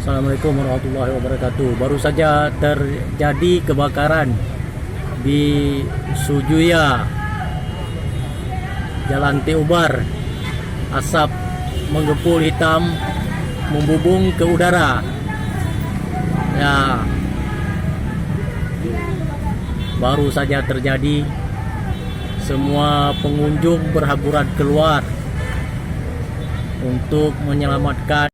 Assalamualaikum warahmatullahi wabarakatuh. Baru saja terjadi kebakaran di Sujuya, Jalan Teubar. Asap mengepul hitam membubung ke udara. Ya, baru saja terjadi. Semua pengunjung berhamburan keluar untuk menyelamatkan